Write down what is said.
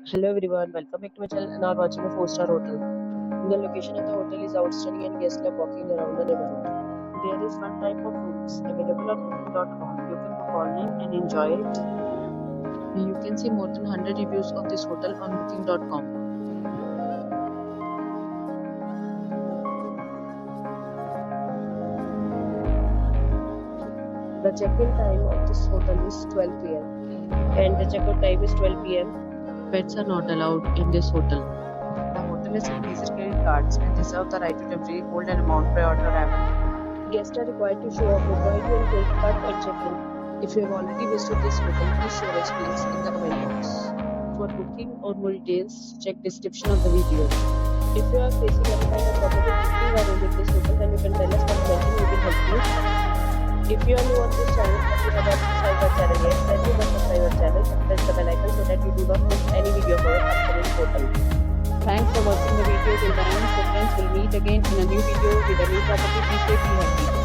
Hello everyone, welcome back to my channel and are watching a 4-star hotel. The location of the hotel is outstanding and guests love walking around the neighborhood. There is one type of rooms available on booking.com. You can book online and enjoy it. You can see more than 100 reviews of this hotel on booking.com. The check-in time of this hotel is 12 p.m. and the check-out time is 12 p.m. Pets are not allowed in this hotel. The hotel has major credit cards and reserve the right to temporarily hold an amount prior to arrival. Guests are required to show a photo ID and credit card at check-in. If you have already visited this hotel, please share your experience in the comment box. For booking or more details, check description of the video. If you are facing any kind of problem with booking or renting this hotel, then you can tell us by commenting. We will help you. If you are new on this channel and you have not subscribed our channel yet, then you must subscribe our channel and press the bell icon so that you do not miss any video of our upcoming hotel. Thanks for watching the video till the end. So friends, will meet again in a new video with a new property. Be safe, be happy.